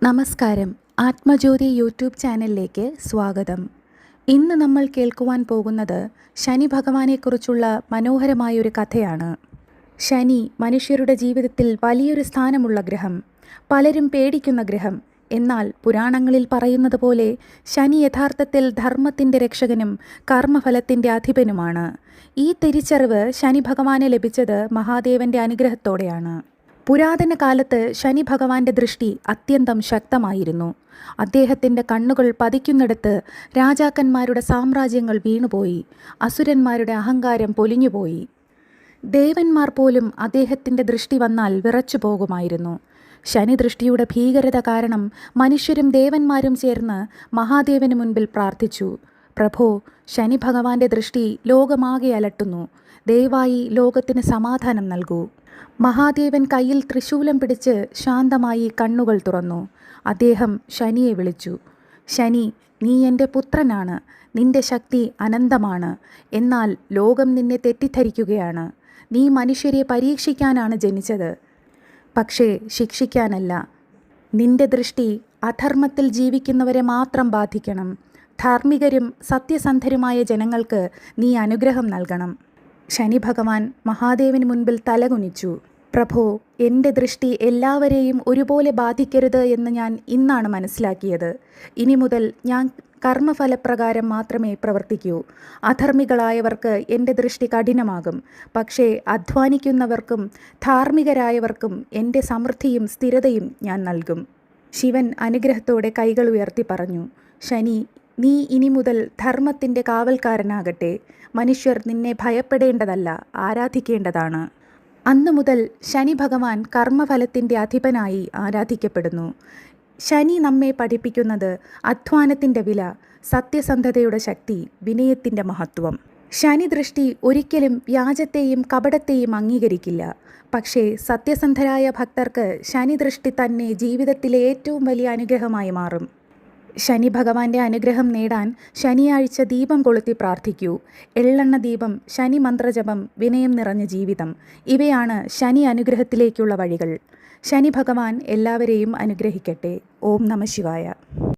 നമസ്കാരം. ആത്മജ്യോതി യൂട്യൂബ് ചാനലിലേക്ക് സ്വാഗതം. ഇന്ന് നമ്മൾ കേൾക്കുവാൻ പോകുന്നത് ശനി ഭഗവാനെക്കുറിച്ചുള്ള മനോഹരമായൊരു കഥയാണ്. ശനി മനുഷ്യരുടെ ജീവിതത്തിൽ വലിയൊരു സ്ഥാനമുള്ള ഗ്രഹം, പലരും പേടിക്കുന്ന ഗ്രഹം. എന്നാൽ പുരാണങ്ങളിൽ പറയുന്നത് പോലെ ശനി യഥാർത്ഥത്തിൽ ധർമ്മത്തിൻ്റെ രക്ഷകനും കർമ്മഫലത്തിൻ്റെ അധിപനുമാണ്. ഈ തിരിച്ചറിവ് ശനി ഭഗവാന് ലഭിച്ചത് മഹാദേവൻ്റെ അനുഗ്രഹത്തോടെയാണ്. പുരാതന കാലത്ത് ശനി ഭഗവാന്റെ ദൃഷ്ടി അത്യന്തം ശക്തമായിരുന്നു. അദ്ദേഹത്തിൻ്റെ കണ്ണുകൾ പതിക്കുന്നിടത്ത് രാജാക്കന്മാരുടെ സാമ്രാജ്യങ്ങൾ വീണുപോയി, അസുരന്മാരുടെ അഹങ്കാരം പൊലിഞ്ഞുപോയി. ദേവന്മാർ പോലും അദ്ദേഹത്തിൻ്റെ ദൃഷ്ടി വന്നാൽ വിറച്ചു പോകുമായിരുന്നു. ശനി ദൃഷ്ടിയുടെ ഭീകരത കാരണം മനുഷ്യരും ദേവന്മാരും ചേർന്ന് മഹാദേവന് മുൻപിൽ പ്രാർത്ഥിച്ചു. പ്രഭോ, ശനി ഭഗവാന്റെ ദൃഷ്ടി ലോകമാകെ അലട്ടുന്നു. ദയവായി ലോകത്തിന് സമാധാനം നൽകൂ. മഹാദേവൻ കയ്യിൽ ത്രിശൂലം പിടിച്ച് ശാന്തമായി കണ്ണുകൾ തുറന്നു. അദ്ദേഹം ശനിയെ വിളിച്ചു. ശനി, നീ എൻ്റെ പുത്രനാണ്. നിന്റെ ശക്തി അനന്തമാണ്. എന്നാൽ ലോകം നിന്നെ തെറ്റിദ്ധരിക്കുകയാണ്. നീ മനുഷ്യരെ പരീക്ഷിക്കാനാണ് ജനിച്ചത്, പക്ഷേ ശിക്ഷിക്കാനല്ല. നിന്റെ ദൃഷ്ടി അധർമ്മത്തിൽ ജീവിക്കുന്നവരെ മാത്രം ബാധിക്കണം. ധാർമ്മികരും സത്യസന്ധരുമായ ജനങ്ങൾക്ക് നീ അനുഗ്രഹം നൽകണം. ശനി ഭഗവാൻ മഹാദേവന് മുൻപിൽ തലകുനിച്ചു. പ്രഭോ, എൻ്റെ ദൃഷ്ടി എല്ലാവരെയും ഒരുപോലെ ബാധിക്കരുത് എന്ന് ഞാൻ ഇന്നാണ് മനസ്സിലാക്കിയത്. ഇനി മുതൽ ഞാൻ കർമ്മഫലപ്രകാരം മാത്രമേ പ്രവർത്തിക്കൂ. അധർമ്മികളായവർക്ക് എൻ്റെ ദൃഷ്ടി കഠിനമാകും, പക്ഷേ അധ്വാനിക്കുന്നവർക്കും ധാർമ്മികരായവർക്കും എൻ്റെ സമൃദ്ധിയും സ്ഥിരതയും ഞാൻ നൽകും. ശിവൻ അനുഗ്രഹത്തോടെ കൈകൾ ഉയർത്തി പറഞ്ഞു. ശനി, നീ ഇനി മുതൽ ധർമ്മത്തിൻ്റെ കാവൽക്കാരനാകട്ടെ. മനുഷ്യർ നിന്നെ ഭയപ്പെടേണ്ടതല്ല, ആരാധിക്കേണ്ടതാണ്. അന്നു മുതൽ ശനി ഭഗവാൻ കർമ്മഫലത്തിൻ്റെ അധിപനായി ആരാധിക്കപ്പെടുന്നു. ശനി നമ്മെ പഠിപ്പിക്കുന്നത് അധ്വാനത്തിൻ്റെ വില, സത്യസന്ധതയുടെ ശക്തി, വിനയത്തിൻ്റെ മഹത്വം. ശനി ദൃഷ്ടി ഒരിക്കലും വ്യാജത്തെയും കപടത്തെയും അംഗീകരിക്കില്ല. പക്ഷേ സത്യസന്ധരായ ഭക്തർക്ക് ശനി ദൃഷ്ടി തന്നെ ജീവിതത്തിലെ ഏറ്റവും വലിയ അനുഗ്രഹമായി മാറും. ശനി ഭഗവാന്റെ അനുഗ്രഹം നേടാൻ ശനിയാഴ്ച ദീപം കൊളുത്തി പ്രാർത്ഥിക്കൂ. എള്ളെണ്ണ ദീപം, ശനി മന്ത്രജപം, വിനയം നിറഞ്ഞ ജീവിതം, ഇവയാണ് ശനി അനുഗ്രഹത്തിലേക്കുള്ള വഴികൾ. ശനി ഭഗവാൻ എല്ലാവരെയും അനുഗ്രഹിക്കട്ടെ. ഓം നമഃ ശിവായ.